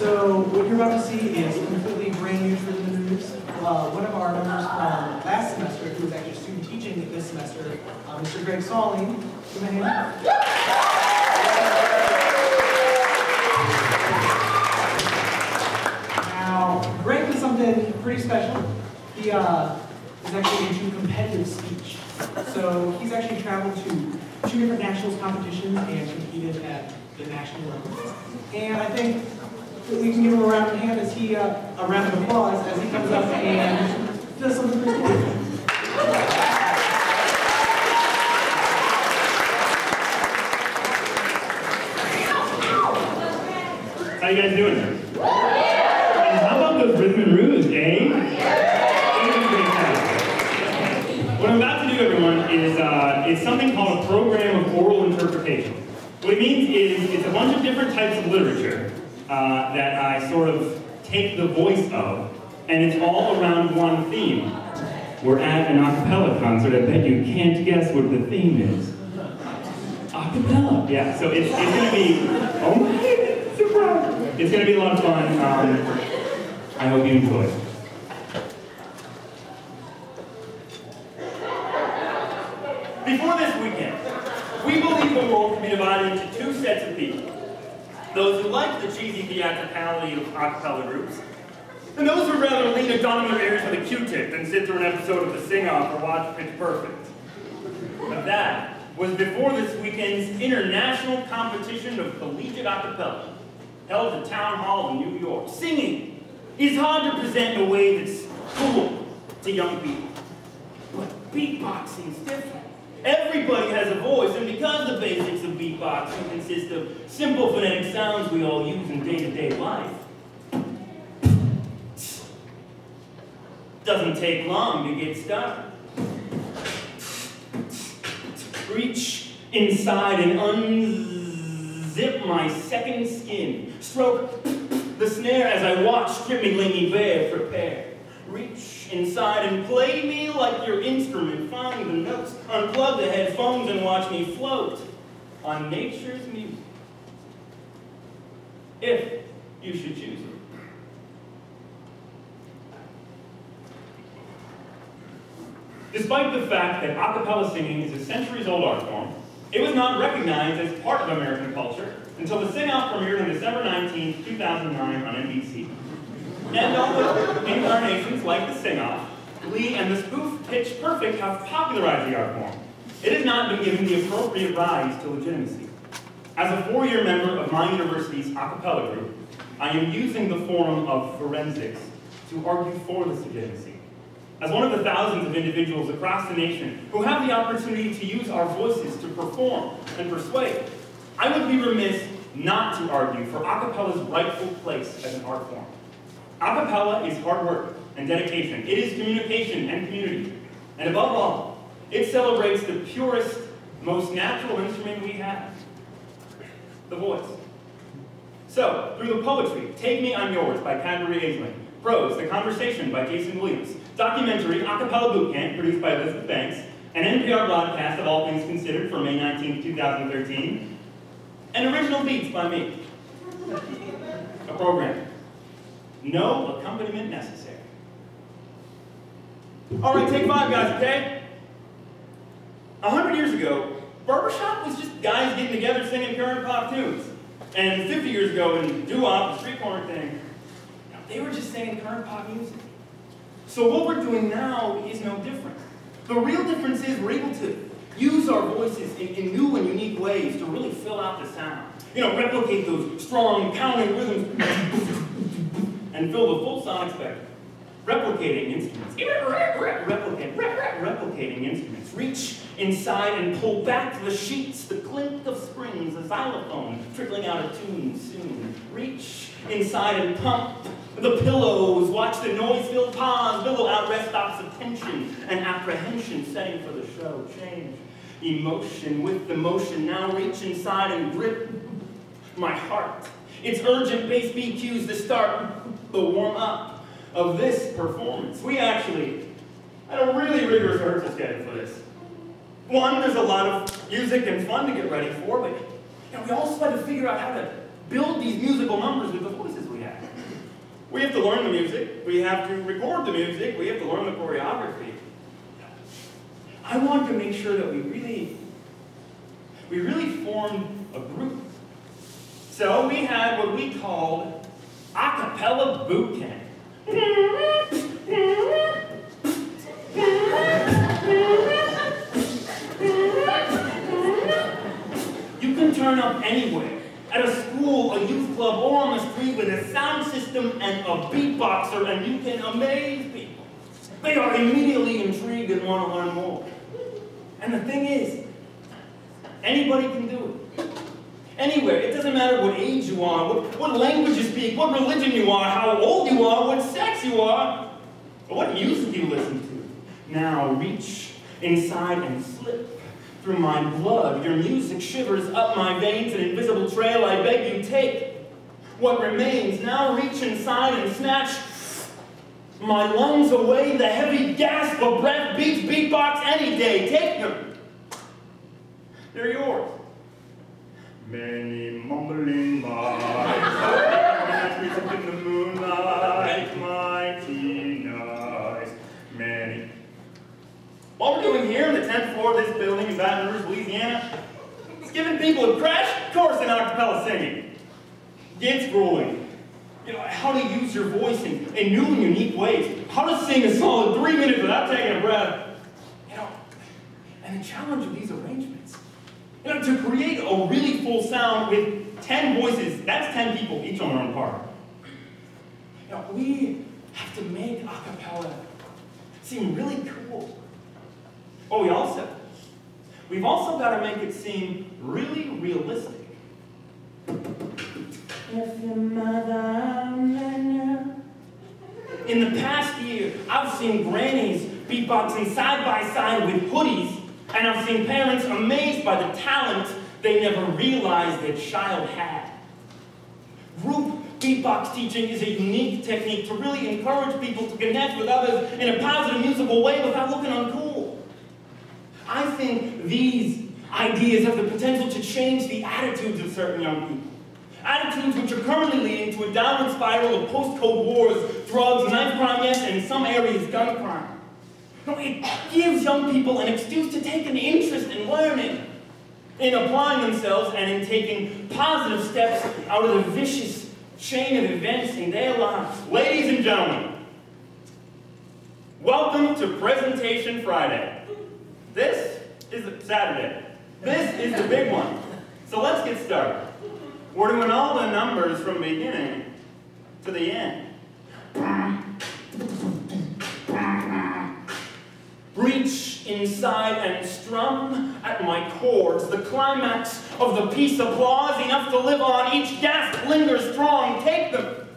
So what you're about to see is completely brand new for Rhythm Roos. One of our members from last semester, who was actually student teaching this semester, Mr. Greg Sauline. Give him a hand. Now, Greg is something pretty special. He is actually into competitive speech. So he's actually traveled to 2 different nationals competitions and competed at the national level. And I think we can give him a round of a round of applause as he comes up and does something pretty cool. How you guys doing? And how about those Rhythm Roos, eh? What I'm about to do, everyone, is something called a program of oral interpretation. What it means is it's a bunch of different types of literature that I sort of take the voice of, and it's all around one theme. We're at an a cappella concert. I bet you can't guess what the theme is. A cappella. Yeah, so it's going to be, oh my, surprise! It's going to be a lot of fun. I hope you enjoy it. Before this weekend, we believe the world can be divided into 2 sets of people. Those who like the cheesy theatricality of a cappella groups, and those who rather lean a gun in their ears with a Q-tip than sit through an episode of The Sing-Off or watch Pitch Perfect. But that was before this weekend's international competition of collegiate a cappella, held at Town Hall in New York. Singing is hard to present in a way that's cool to young people. But beatboxing is different. Everybody has a voice, and because the basics of beatboxing consist of simple phonetic sounds we all use in day-to-day life, doesn't take long to get started. Reach inside and unzip my second skin. Stroke the snare as I watch strip me, lay me bare, prepare. Reach inside and play me like your instrument. Find the notes, unplug the headphones, and watch me float on nature's music. If you should choose it. Despite the fact that a cappella singing is a centuries-old art form, it was not recognized as part of American culture until the Sing-Off premiered on December 19, 2009 on NBC. And although incarnations like the Sing-Off, Glee, and the spoof Pitch Perfect have popularized the art form, it has not been given the appropriate rise to legitimacy. As a 4-year member of my university's a cappella group, I am using the forum of forensics to argue for this legitimacy. As one of the thousands of individuals across the nation who have the opportunity to use our voices to perform and persuade, I would be remiss not to argue for a cappella's rightful place as an art form. A cappella is hard work and dedication. It is communication and community. And above all, it celebrates the purest, most natural instrument we have, the voice. So, through the poetry, Take Me, I'm Yours by Cadbury Aisling, prose, The Conversation by Jason Williams, documentary, A Cappella Bootcamp, produced by Elizabeth Banks, an NPR broadcast of All Things Considered for May 19, 2013, and original beats by me. A program. No accompaniment necessary. All right, take 5, guys, okay? 100 years ago, barbershop was just guys getting together singing current pop tunes. And 50 years ago, in doo-wop, the street corner thing, they were just singing current pop music. So what we're doing now is no different. The real difference is we're able to use our voices in new and unique ways to really fill out the sound. You know, replicate those strong, pounding rhythms and fill the full sonic spectrum. Replicating instruments. Replicating instruments. Reach inside and pull back the sheets, the clink of springs, a xylophone trickling out a tune soon. Reach inside and pump the pillows, watch the noise-filled pause billow out rest stops of tension and apprehension, setting for the show. Change emotion with the motion. Now reach inside and grip my heart. It's urgent bass beat cues to start the warm-up of this performance. We actually had a really rigorous rehearsal schedule for this. One, there's a lot of music and fun to get ready for, but we also had to figure out how to build these musical numbers with the voices we have. We have to learn the music, we have to record the music, we have to learn the choreography. I wanted to make sure that we really formed a group. So we had what we called a cappella boot camp. You can turn up anywhere, at a school, a youth club, or on the street with a sound system and a beatboxer, and you can amaze people. They are immediately intrigued and want to learn more. And the thing is, anybody can do it. Anywhere. It doesn't matter what age you are, what language you speak, what religion you are, how old you are, what sex you are, or what music you listen to. Now reach inside and slip through my blood. Your music shivers up my veins, an invisible trail I beg you take. What remains, now reach inside and snatch my lungs away. The heavy gasp of breath beats beatbox any day. Take them. They're yours. Many mumbling lights, in the moonlight, mighty nice. Many. What we're doing here in the 10th floor of this building in Baton Rouge, Louisiana, is giving people a crash course in a cappella singing. It's grueling. You know, how to use your voice in new and unique ways. How to sing a solid 3 minutes without taking a breath. You know, and the challenge of these arrangements, you know, to create a really full sound with 10 voices, that's 10 people, each on their own part. You know, we have to make a cappella seem really cool. But we've also got to make it seem really realistic. In the past year, I've seen grannies beatboxing side by side with hoodies, and I've seen parents amazed by the talent they never realized their child had. Group beatbox teaching is a unique technique to really encourage people to connect with others in a positive musical way without looking uncool. I think these ideas have the potential to change the attitudes of certain young people. Attitudes which are currently leading to a downward spiral of post-Cold Wars, drugs, knife crime, yes, and in some areas, gun crime. No, it gives young people an excuse to take an interest in learning, in applying themselves, and in taking positive steps out of the vicious chain of events in their lives. Ladies and gentlemen, welcome to Presentation Friday. This is Saturday. This is the big one. So let's get started. We're doing all the numbers from the beginning to the end. Reach inside and strum at my chords, the climax of the piece applause, enough to live on. Each gasp lingers strong. Take them.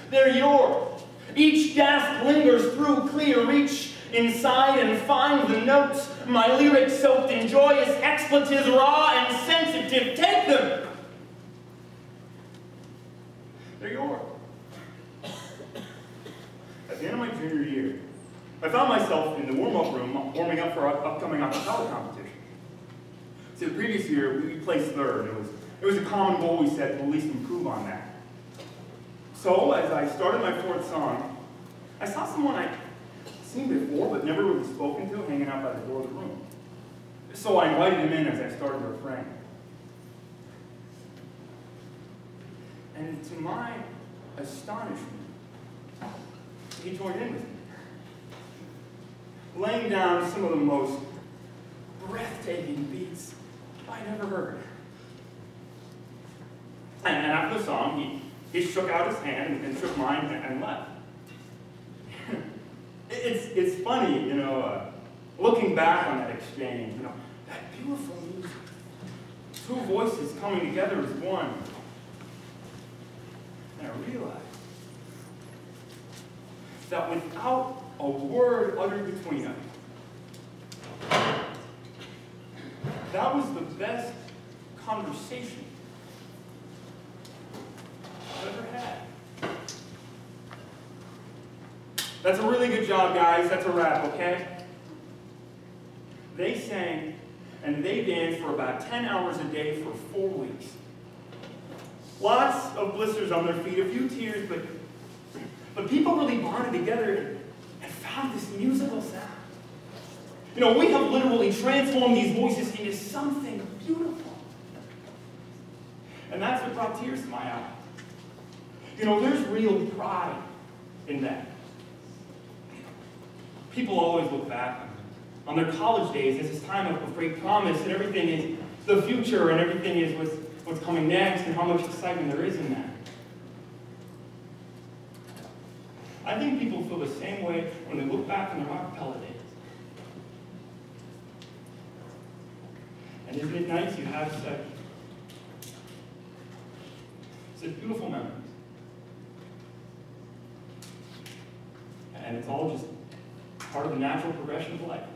They're yours. Each gasp lingers through clear. Reach inside and find the notes, my lyrics soaked in joyous expletives, raw and sensitive. Take them. They're yours. At the end of my junior year, I found myself in the warm-up room warming up for our upcoming a cappella competition. See, the previous year, we placed third. It was a common goal we set to at least improve on that. So, as I started my fourth song, I saw someone I'd seen before but never really spoken to hanging out by the door of the room. So I invited him in as I started the refrain. And to my astonishment, he joined in with me, laying down some of the most breathtaking beats I'd ever heard. And after the song, he shook out his hand and shook mine and left. It's funny, you know, looking back on that exchange, you know, that beautiful music, two voices coming together as one. And I realized that without a word uttered between us, that was the best conversation I've ever had. That's a really good job, guys. That's a wrap, okay? They sang and they danced for about 10 hours a day for 4 weeks. Lots of blisters on their feet, a few tears, but people really bonded together and found this musical sound. You know, we have literally transformed these voices into something beautiful. And that's what brought tears to my eye. You know, there's real pride in that. People always look back on their college days as this time of great promise, and everything is the future, and everything is what's coming next, and how much excitement there is in that. I think people feel the same way when they look back on their acapella days. And isn't it nice you have such beautiful memories? And it's all just part of the natural progression of life.